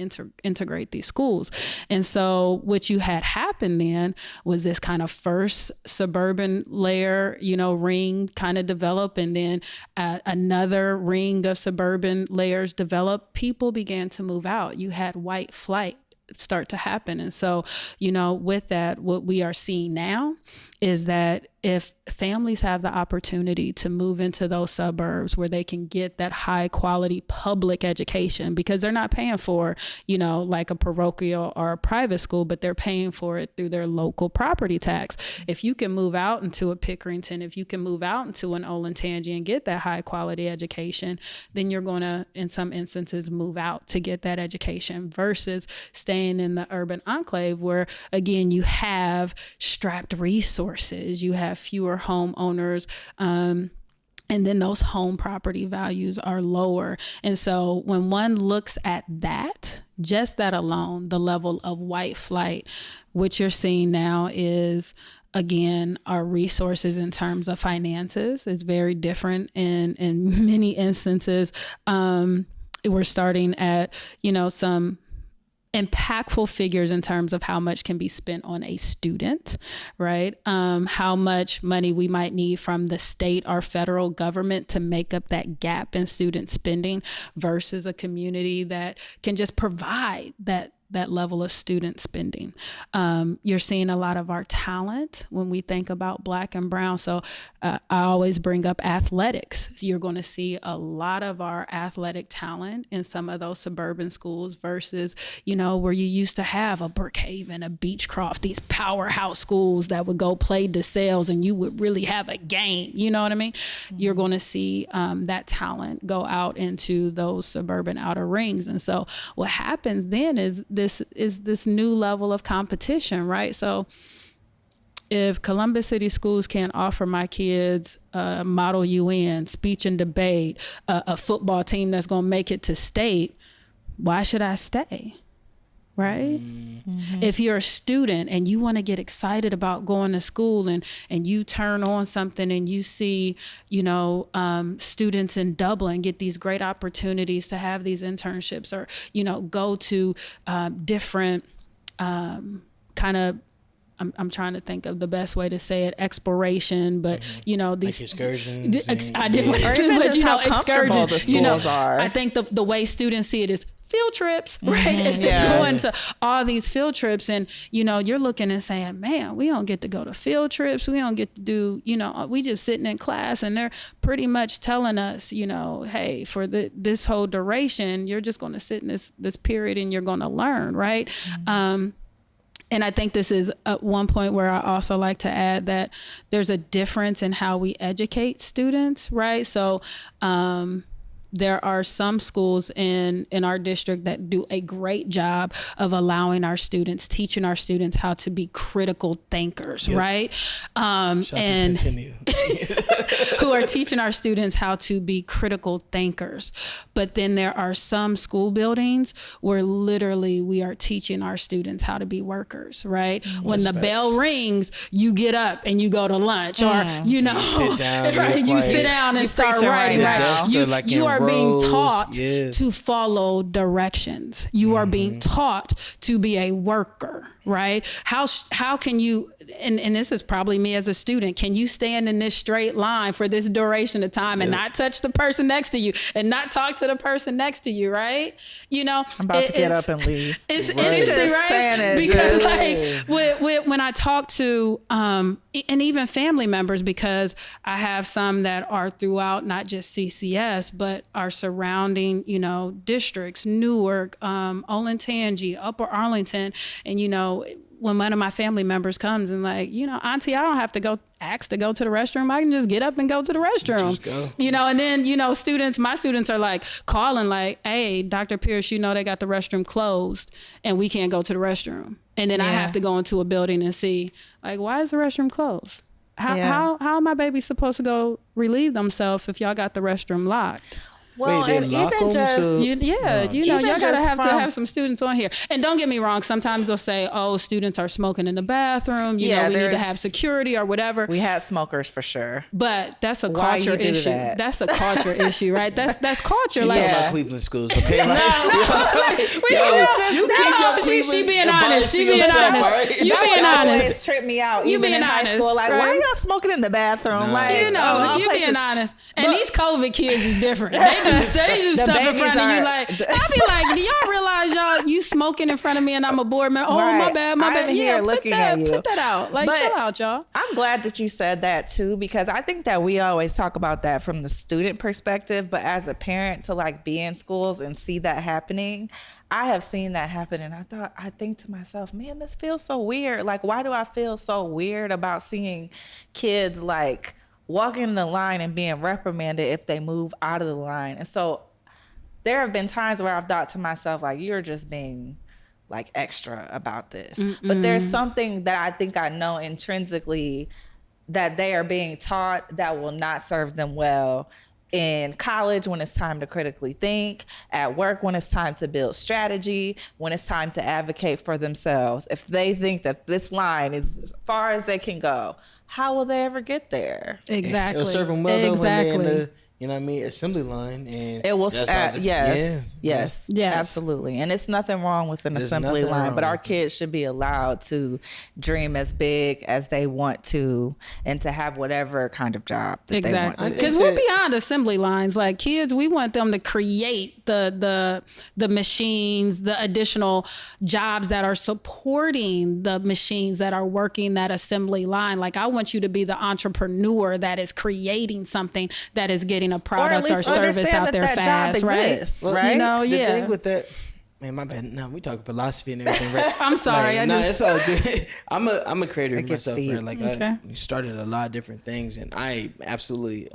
integrate these schools. And so what you had happen then was this kind of first suburban layer, ring kind of develop, and then another ring of suburban layers develop. People began to move out. You had white flight start to happen. And so, with that, what we are seeing now is that if families have the opportunity to move into those suburbs where they can get that high quality public education, because they're not paying for, like a parochial or a private school, but they're paying for it through their local property tax. If you can move out into a Pickerington, if you can move out into an Olentangy and get that high quality education, then you're going to, in some instances, move out to get that education versus staying in the urban enclave where, again, you have strapped resources, you have fewer homeowners, and then those home property values are lower. And so when one looks at that, just that alone, the level of white flight, what you're seeing now is, again, our resources in terms of finances is very different in many instances. We're starting at, some impactful figures in terms of how much can be spent on a student, right? How much money we might need from the state or federal government to make up that gap in student spending versus a community that can just provide that level of student spending. You're seeing a lot of our talent when we think about Black and brown. So I always bring up athletics. You're going to see a lot of our athletic talent in some of those suburban schools versus, where you used to have a Brookhaven, a Beechcroft, these powerhouse schools that would go play DeSales and you would really have a game. You know what I mean? Mm-hmm. You're going to see that talent go out into those suburban outer rings. And so what happens then is this new level of competition, right? So if Columbus City Schools can't offer my kids Model UN, speech and debate, a football team that's going to make it to state, why should I stay? right? If you're a student and you want to get excited about going to school and you turn on something and you see, students in Dublin get these great opportunities to have these internships or, go to different kind of, I'm trying to think of the best way to say it, exploration, but these like excursions. Or even just how comfortable the schools are. I think the way students see it is field trips, right? If they're going to all these field trips and, you're looking and saying, man, we don't get to go to field trips. We don't get to do, we just sitting in class and they're pretty much telling us, hey, for this whole duration, you're just going to sit in this period and you're going to learn, right? And I think this is one point where I also like to add that there's a difference in how we educate students, right? So there are some schools in our district that do a great job of allowing our students, teaching our students how to be critical thinkers, right? And who are teaching our students how to be critical thinkers. But then there are some school buildings where literally we are teaching our students how to be workers, right? When the bell rings, you get up and you go to lunch or, you sit down, right? You sit down and start writing, right? You are being taught to follow directions. You are being taught to be a worker, right? How can you, and this is probably me as a student, can you stand in this straight line for this duration of time and not touch the person next to you and not talk to the person next to you, right? I'm about to get up and leave. It's interesting, right? Because when I talk to, and even family members, because I have some that are throughout not just CCS, but are surrounding, districts, Newark, Olentangy, Upper Arlington, and, when one of my family members comes and like, Auntie, I don't have to go ask to go to the restroom. I can just get up and go to the restroom. Just go. And then, my students are like calling like, hey, Dr. Pierce, they got the restroom closed and we can't go to the restroom. And then I have to go into a building and see like, why is the restroom closed? How are my babies supposed to go relieve themselves if y'all got the restroom locked? Well, wait, and even just y'all gotta have to have some students on here. And don't get me wrong, sometimes they'll say, "Oh, students are smoking in the bathroom. We need to have security or whatever." We had smokers for sure, but that's a culture issue. That's a culture issue, right? That's culture. She's like talking about Cleveland schools, okay? She being honest. She being honest. You being honest. Always tripped me out. You being in high school, like, why are y'all smoking in the bathroom? Like, you being honest. And these COVID kids is different. They do stuff in front of you. Like, I be like, do y'all realize you smoking in front of me and I'm a board member? Oh, my bad. I'm here looking at you. Put that out. Like, chill out, y'all. I'm glad that you said that too, because I think that we always talk about that from the student perspective, but as a parent to like be in schools and see that happening, I have seen that happen. And I think to myself, man, this feels so weird. Like, why do I feel so weird about seeing kids like walking the line and being reprimanded if they move out of the line? And so there have been times where I've thought to myself, like, you're just being like extra about this. But there's something that I think I know intrinsically that they are being taught that will not serve them well in college when it's time to critically think, at work when it's time to build strategy, when it's time to advocate for themselves. If they think that this line is as far as they can go, how will they ever get there? Exactly. It'll serve them well though when they're in the, assembly line, and it will. Yes, absolutely. And it's nothing wrong with an assembly line, but our kids should be allowed to dream as big as they want to, and to have whatever kind of job that they want to. Because we're beyond assembly lines. Like, kids, we want them to create the machines, the additional jobs that are supporting the machines that are working that assembly line. Like, I want you to be the entrepreneur that is creating something that is getting a product or service out there fast, right? Well, right? The thing with that, man, my bad. No, we talk philosophy and everything, right? I'm sorry. It's all good. I'm a creator myself, right? Like, okay. I started a lot of different things, and I absolutely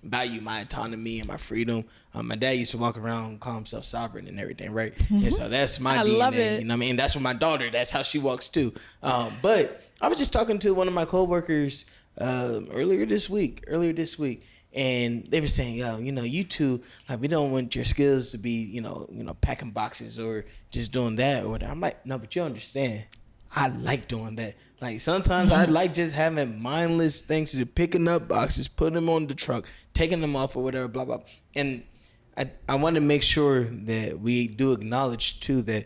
value my autonomy and my freedom. My dad used to walk around and call himself sovereign and everything, right? And so that's my DNA. Love it. You know what I mean? That's what my daughter, that's how she walks too. But I was just talking to one of my coworkers earlier this week, and they were saying, yo, you two, like, we don't want your skills to be, packing boxes or just doing that or whatever. I'm like, no, but you understand, I like doing that. Like, sometimes I like just having mindless things to do, picking up boxes, putting them on the truck, taking them off or whatever, blah, blah. And I want to make sure that we do acknowledge too that,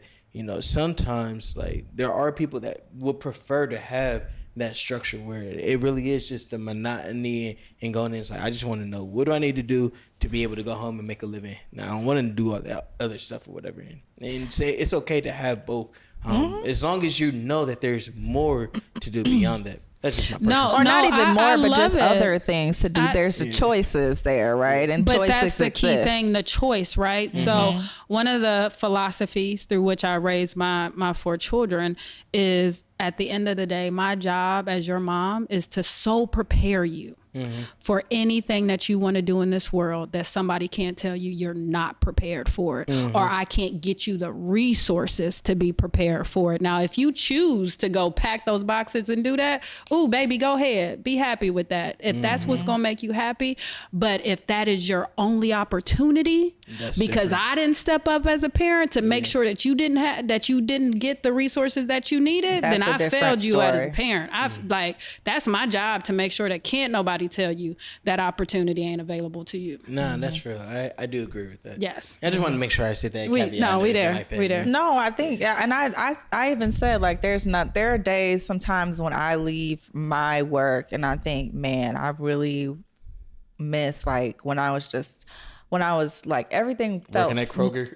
sometimes, like, there are people that would prefer to have that structure where it really is just the monotony and going in. It's like, I just want to know, what do I need to do to be able to go home and make a living? Now, I don't want to do all that other stuff or whatever. And say it's okay to have both, as long as you know that there's more to do beyond that. That's just my personal or not even more, but just it. other things to do. There's the choices there, right? And but choices that's the key exist. thing, the choice, right? So one of the philosophies through which I raised my 4 children is, at the end of the day, my job as your mom is to so prepare you for anything that you want to do in this world that somebody can't tell you you're not prepared for it, or I can't get you the resources to be prepared for it. Now, if you choose to go pack those boxes and do that, ooh, baby, go ahead. Be happy with that. If that's what's going to make you happy. But if that is your only opportunity, because different. I didn't step up as a parent to make sure that you didn't get the resources that you needed, then I failed you as a parent. Like, that's my job, to make sure that can't nobody tell you that opportunity ain't available to you. Nah, that's real. I do agree with that. Yes. I just want to make sure I said that caveat. No, we there. Like that, we there. No, I think, and I even said, like, there are days sometimes when I leave my work and I think, man, I really miss, like, when I was like, everything felt working at Kroger.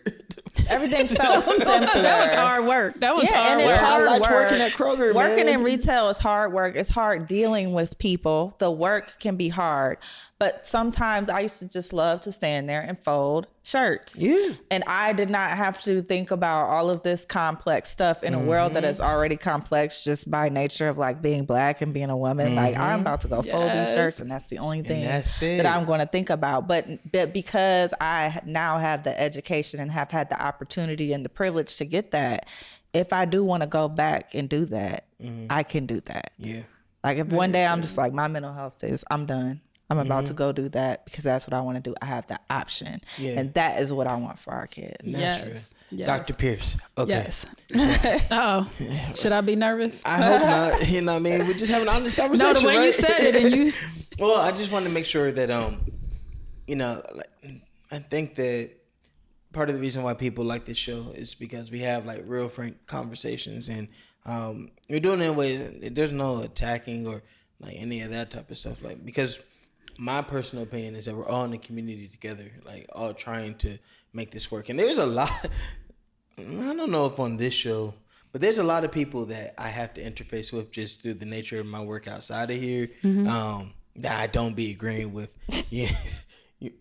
Everything felt simpler. That was hard work. That was hard and work. it's hard I liked work. working at Kroger, Working man. in retail is hard work. It's hard dealing with people. The work can be hard. But sometimes I used to just love to stand there and fold shirts. Yeah. And I did not have to think about all of this complex stuff in a world that is already complex just by nature of, like, being Black and being a woman. Like, I'm about to go fold these shirts, and that's the only thing that I'm going to think about. But because I now have the education and have had the opportunity and the privilege to get that, if I do want to go back and do that, I can do that. Yeah. Like, if one day I'm just like, my mental health is, I'm done. I'm about to go do that because that's what I want to do. I have the option. Yeah. And that is what I want for our kids. Yes. Dr. Pierce. Okay. Yes. Should I be nervous? I hope not. You know what I mean? We're just having an honest conversation. No, the way right? you said it, and you. Well, I just want to make sure that, I think that part of the reason why people like this show is because we have, like, real frank conversations, and we're doing it in ways, there's no attacking or, like, any of that type of stuff. Like, because my personal opinion is that we're all in the community together, like, all trying to make this work. And there's a lot, I don't know if on this show, but there's a lot of people that I have to interface with just through the nature of my work outside of here, that I don't be agreeing with. Yeah.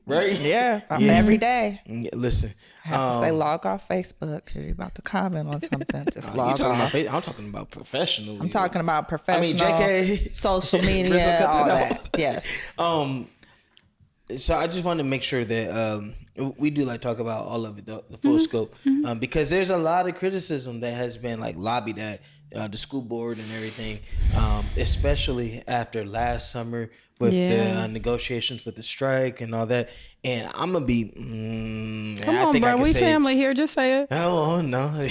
Right? Yeah. Every day. Listen. I have to say log off Facebook because you're about to comment on something. Just log off. I'm talking about professional. I'm talking about professional, JK, social media, all that. Yes. So I just want to make sure that we do, like, talk about all of it, the full scope, because there's a lot of criticism that has been, like, lobbied at the school board and everything, especially after last summer with the negotiations with the strike and all that. And I'm gonna be. Come on, bro. We family here. Just say it. Oh no,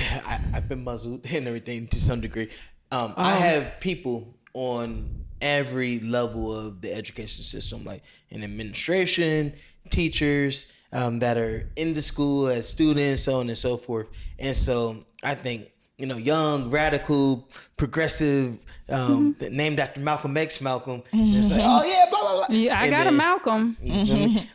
I've been muzzled and everything to some degree. I have people on every level of the education system, like in administration, teachers that are in the school as students, so on and so forth. And so I think, young, radical, progressive, named after Malcolm X, Malcolm. It's like, oh yeah, blah, blah, blah. Yeah, I got a Malcolm.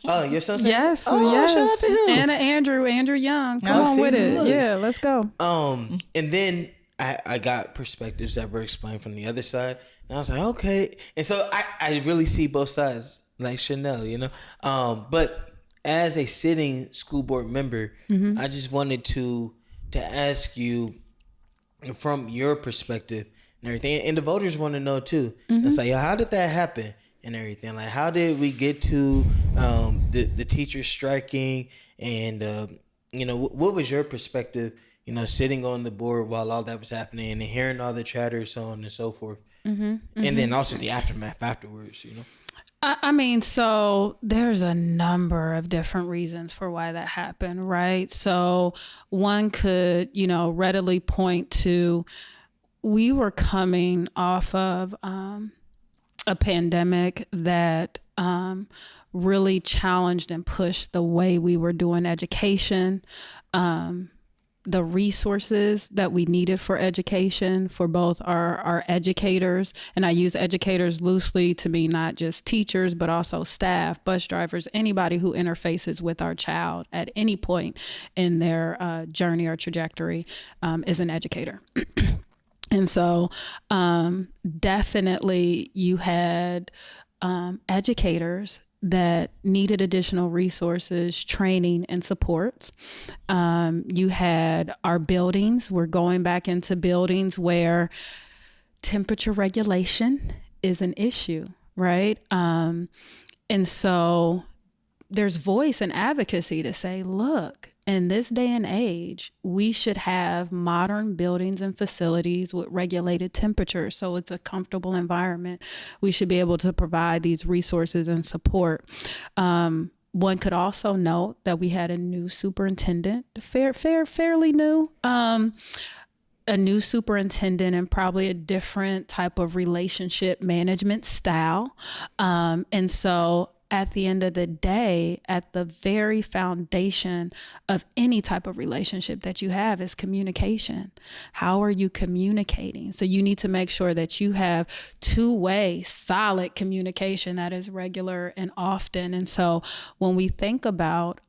Oh, your son's name? Yes, oh, yes. Shout out to him. And Andrew Young. Come on with it. Look. Yeah, let's go. And then I got perspectives that were explained from the other side. And I was like, okay. And so I really see both sides, like Chanel, But as a sitting school board member, I just wanted to ask you, from your perspective and everything, and the voters want to know too. It's like, how did that happen and everything? Like, how did we get to the teachers striking, and what was your perspective, sitting on the board while all that was happening and hearing all the chatter, so on and so forth, and then also the aftermath afterwards, I mean, so there's a number of different reasons for why that happened, right? So one could, readily point to, we were coming off of a pandemic that really challenged and pushed the way we were doing education. The resources that we needed for education for both our educators, and I use educators loosely to mean not just teachers, but also staff, bus drivers, anybody who interfaces with our child at any point in their journey or trajectory is an educator. And so definitely you had educators that needed additional resources, training, and support. You had our buildings. We're going back into buildings where temperature regulation is an issue, right? And so there's voice and advocacy to say, look, in this day and age, we should have modern buildings and facilities with regulated temperatures, so it's a comfortable environment. We should be able to provide these resources and support. One could also note that we had a new superintendent, fairly new, a new superintendent, and probably a different type of relationship management style. And so at the end of the day, at the very foundation of any type of relationship that you have is communication. How are you communicating? So you need to make sure that you have two-way, solid communication that is regular and often. And so when we think about,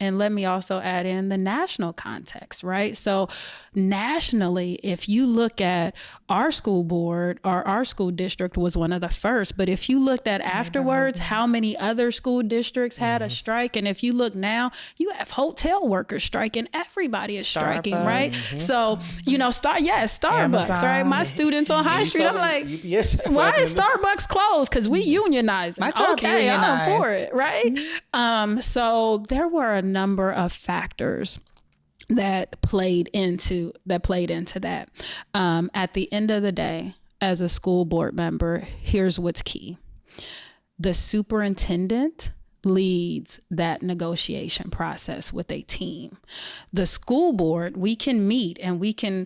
and let me also add in the national context, right? So nationally, if you look at our school board, or our school district was one of the first, but if you looked at afterwards, how many other school districts had a strike? And if you look now, you have hotel workers striking, everybody is striking, right? So, Starbucks, Amazon. right? My students on High Street, I'm like, why is Starbucks closed? Because we unionizing. My job Okay, I'm unionized. for it, right? So there were a number of factors that played into that. At the end of the day, as a school board member, here's what's key. The superintendent leads that negotiation process with a team. The school board, we can meet and we can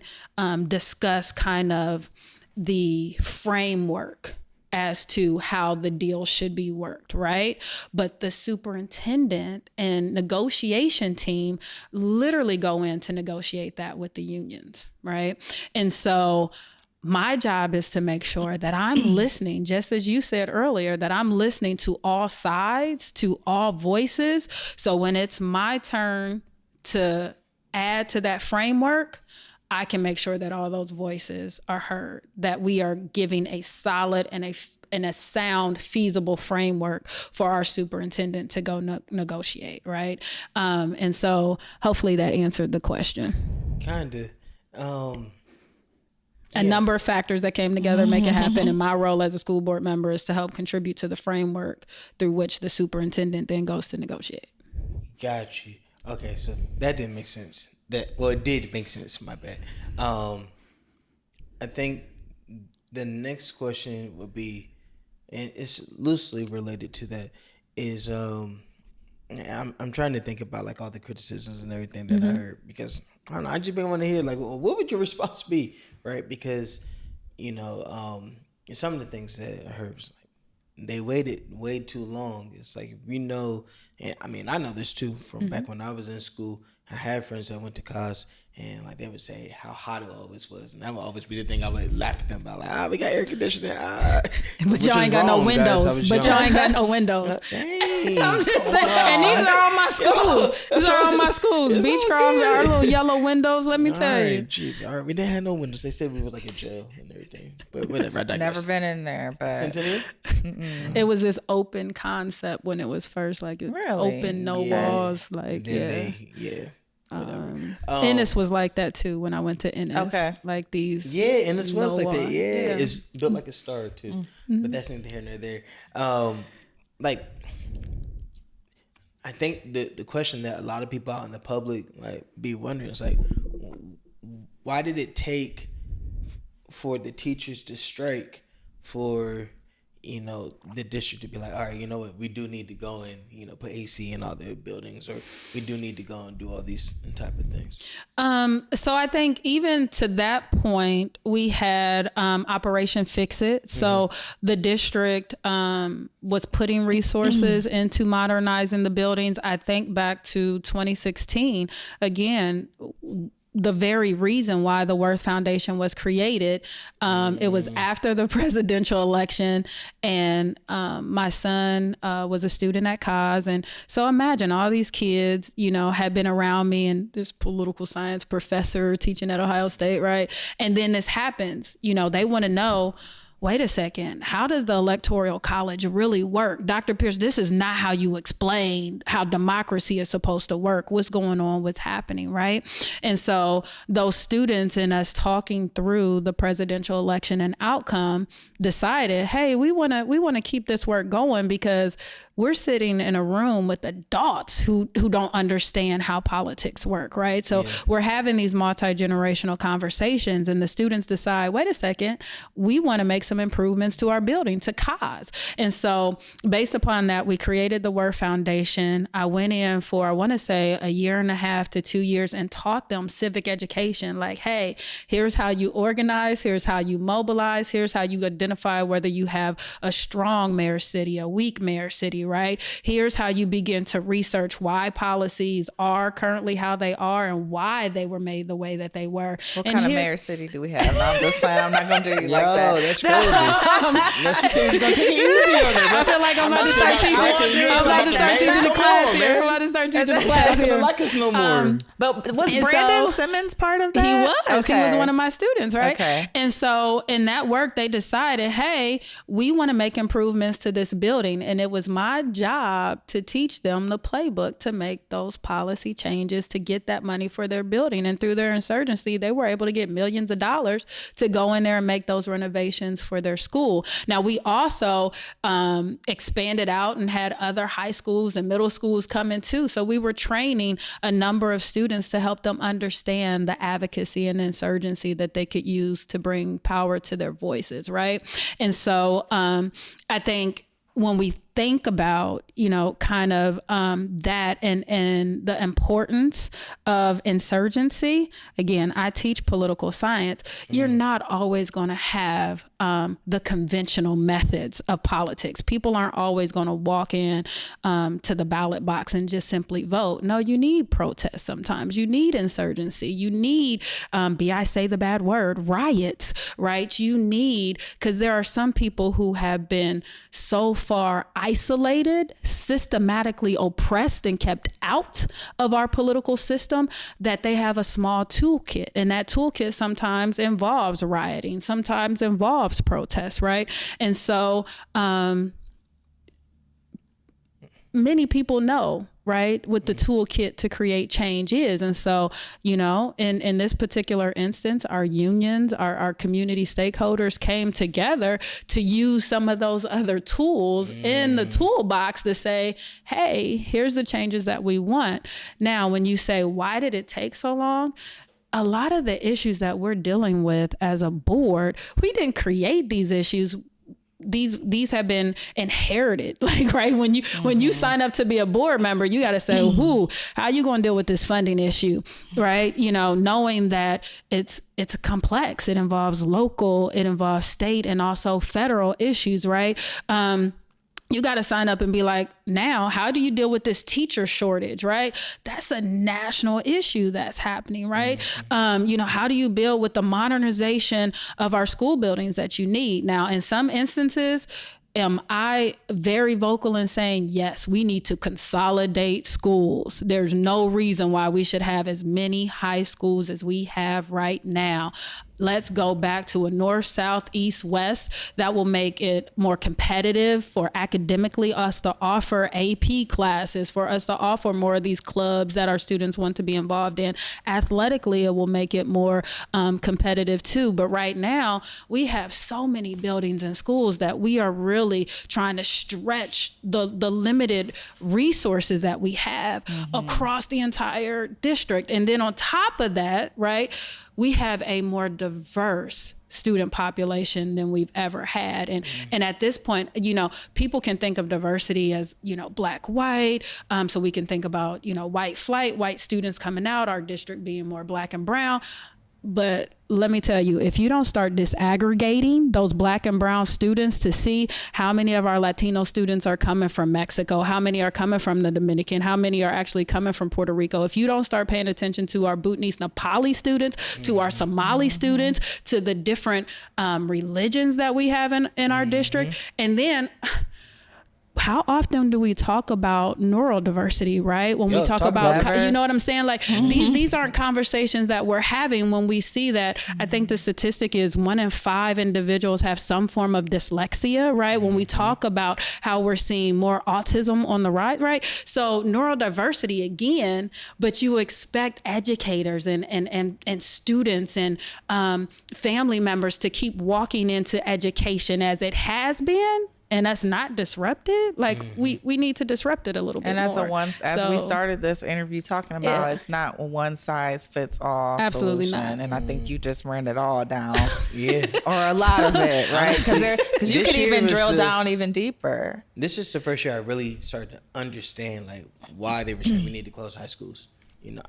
discuss kind of the framework as to how the deal should be worked, right? But the superintendent and negotiation team literally go in to negotiate that with the unions, right? And so my job is to make sure that I'm listening, just as you said earlier, that I'm listening to all sides, to all voices. So when it's my turn to add to that framework, I can make sure that all those voices are heard, that we are giving a solid and a sound, feasible framework for our superintendent to go negotiate, right? And so hopefully that answered the question. Kinda. A number of factors that came together make it happen. And my role as a school board member is to help contribute to the framework through which the superintendent then goes to negotiate. Got you. Okay, so that didn't make sense. It did make sense. My bad. I think the next question would be, and it's loosely related to that, is I'm trying to think about like all the criticisms and everything that I heard, because I don't know, I just been wanting to hear like, well, what would your response be, right? Because some of the things that I heard was like, they waited way too long. It's like, and I mean, I know this too from back when I was in school. I had friends that went to college, and like they would say how hot it always was, and that would always be the thing I would laugh at them about, like, we got air conditioning, but y'all ain't got no windows. But y'all ain't got no windows. I'm just saying, and these are all my schools. These are all my schools. Beechcroft, our little yellow windows. Let me tell you. Jeez, all right, we didn't have no windows. They said we were like a jail and everything, but whatever. I digress. Never been in there, but it was this open concept when it was first, like open, no walls, like Ennis was like that too when I went to Ennis. Okay. Like these. Yeah, Ennis was like that. Yeah, it's built like a star too. But that's neither here nor there. Like, I think the question that a lot of people out in the public like be wondering is like, why did it take for the teachers to strike for the district to be like, all right, you know what, we do need to go and, put AC in all the buildings, or we do need to go and do all these type of things? So I think even to that point, we had Operation Fix It. So the district was putting resources into modernizing the buildings. I think back to 2016, again, the very reason why the Worth Foundation was created. It was after the presidential election, and my son was a student at COS. And so imagine all these kids, had been around me, and this political science professor teaching at Ohio State, right? And then this happens, they want to know, wait a second, how does the Electoral College really work? Dr. Pierce, this is not how you explain how democracy is supposed to work. What's going on? What's happening, right? And so those students and us talking through the presidential election and outcome decided, hey, we want to keep this work going, because we're sitting in a room with adults who don't understand how politics work, right? So we're having these multi-generational conversations, and the students decide, wait a second, we want to make some improvements to our building, to COS. And so based upon that, we created the Worth Foundation. I went in for, I want to say, 1.5 to 2 years and taught them civic education. Like, hey, here's how you organize, here's how you mobilize, here's how you identify whether you have a strong mayor city, a weak mayor city, right? Here's how you begin to research why policies are currently how they are and why they were made the way that they were. What kind of mayor city do we have? No, I'm just playing. I'm not going to do you like that. That's crazy. She said she's going to take it easy on her. I feel like I'm about to start teaching the class here. I'm about to start teaching the class here. She's not going to like us no more. But was Brandon Simmons part of that? He was. Okay. He was one of my students, right? Okay. And so in that work, they decided, hey, we want to make improvements to this building. And it was my job to teach them the playbook to make those policy changes to get that money for their building. And through their insurgency, they were able to get millions of dollars to go in there and make those renovations for their school. Now, we also expanded out and had other high schools and middle schools come in too. So we were training a number of students to help them understand the advocacy and insurgency that they could use to bring power to their voices, right? And so I think when we think about, kind of that and the importance of insurgency, again, I teach political science. You're not always going to have the conventional methods of politics. People aren't always going to walk in to the ballot box and just simply vote. No, you need protest sometimes. You need insurgency. You need, I say the bad word, riots, right? You need, because there are some people who have been so far isolated, systematically oppressed, and kept out of our political system that they have a small toolkit. And that toolkit sometimes involves rioting, sometimes involves protests, right? And so many people know, right, what the toolkit to create change is. And so, in this particular instance, our unions, our community stakeholders came together to use some of those other tools in the toolbox to say, hey, here's the changes that we want. Now, when you say, why did it take so long? A lot of the issues that we're dealing with as a board, we didn't create these issues. These have been inherited, right? When you sign up to be a board member, you got to say, how you going to deal with this funding issue, right? Knowing that it's complex. It involves local, it involves state, and also federal issues, right? You got to sign up and be like, now, how do you deal with this teacher shortage, right? That's a national issue that's happening, right? How do you build with the modernization of our school buildings that you need? Now, in some instances, am I very vocal in saying, yes, we need to consolidate schools. There's no reason why we should have as many high schools as we have right now. Let's go back to a north, south, east, west. That will make it more competitive for academically us to offer AP classes, for us to offer more of these clubs that our students want to be involved in. Athletically, it will make it more competitive too. But right now, we have so many buildings and schools that we are really trying to stretch the limited resources that we have across the entire district. And then on top of that, right, we have a more diverse student population than we've ever had. And at this point, people can think of diversity as, black, white. So we can think about, white flight, white students coming out, our district being more black and brown. But let me tell you, if you don't start disaggregating those black and brown students to see how many of our Latino students are coming from Mexico, how many are coming from the Dominican, how many are actually coming from Puerto Rico, if you don't start paying attention to our Bhutanese Nepali students, to our Somali students, to the different religions that we have in our district, and then how often do we talk about neurodiversity, right? When we talk about, you know what I'm saying? Like these aren't conversations that we're having when we see that. I think the statistic is 1 in 5 individuals have some form of dyslexia, right? When we talk about how we're seeing more autism on the rise, right? So neurodiversity again, but you expect educators and students and family members to keep walking into education as it has been. And that's not disrupted. Like we need to disrupt it a little bit more. As we started this interview talking about, it's not one size fits all. Absolutely solution. not. And I think you just ran it all down. Yeah. Or a lot of it, right? Because you could even drill down even deeper. This is the first year I really started to understand like why they were saying we need to close high schools.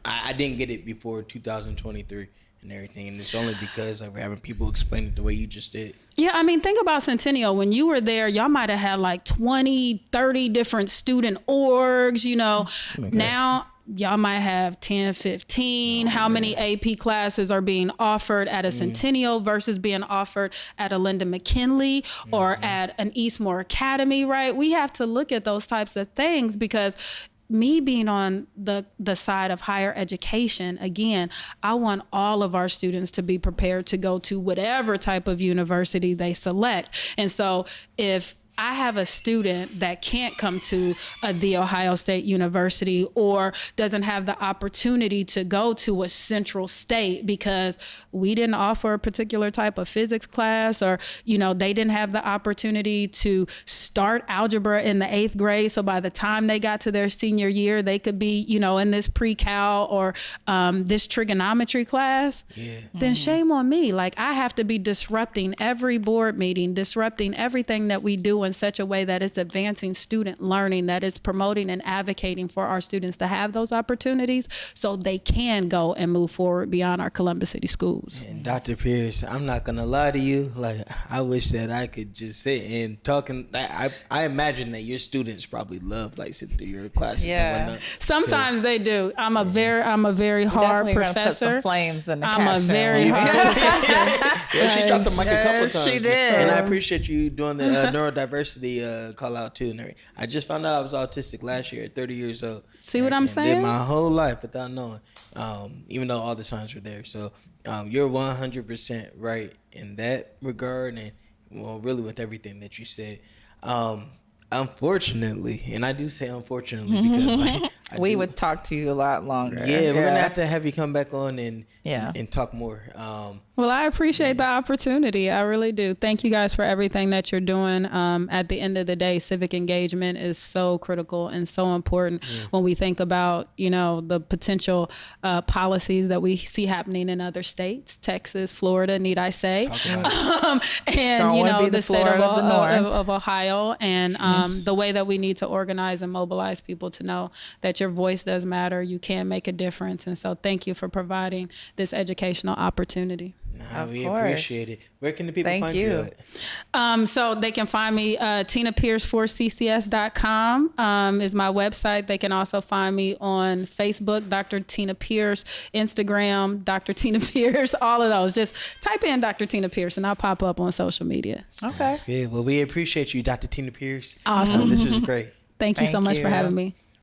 I didn't get it before 2023. And everything, and it's only because we're having people explain it the way you just did. Yeah, I mean, think about Centennial. When you were there, y'all might have had like 20, 30 different student orgs, Now y'all might have 10, 15. How many AP classes are being offered at a Centennial versus being offered at a Linda McKinley or at an Eastmore Academy, right? We have to look at those types of things because me being on the side of higher education, again, I want all of our students to be prepared to go to whatever type of university they select. And so if I have a student that can't come to the Ohio State University or doesn't have the opportunity to go to a central state because we didn't offer a particular type of physics class, or, they didn't have the opportunity to start algebra in the 8th grade. So by the time they got to their senior year, they could be, in this pre-cal or this trigonometry class, then shame on me. Like I have to be disrupting every board meeting, disrupting everything that we do in such a way that it's advancing student learning, that it's promoting and advocating for our students to have those opportunities so they can go and move forward beyond our Columbus City schools. And Dr. Pierce, I'm not gonna lie to you. Like I wish that I could just sit and talk. And I imagine that your students probably love like sitting through your classes. Yeah. And whatnot. Sometimes they do. I'm a very hard professor. Put some flames in the I'm caption. a very hard professor. Yeah, she dropped the mic a couple times. She did. And I appreciate you doing the neurodiversity call out too. And I just found out I was autistic last year at 30 years old. See what I'm saying? Did my whole life without knowing, even though all the signs were there. So you're 100% right in that regard, and well, really with everything that you said. Unfortunately, and I do say unfortunately because we would talk to you a lot longer. Yeah, we're gonna have to have you come back on and talk more. Well, I appreciate the opportunity. I really do. Thank you guys for everything that you're doing. At the end of the day, civic engagement is so critical and so important when we think about, the potential policies that we see happening in other states, Texas, Florida, need I say, and, the state of Ohio, and the way that we need to organize and mobilize people to know that your voice does matter. You can make a difference. And so thank you for providing this educational opportunity. We appreciate it. Where can the people find you at? So they can find me, TinaPierce4CCS.com is my website. They can also find me on Facebook, Dr. Tina Pierce, Instagram, Dr. Tina Pierce, all of those. Just type in Dr. Tina Pierce and I'll pop up on social media. Okay. Good. Well, we appreciate you, Dr. Tina Pierce. Awesome. This was great. Thank you so much for having me.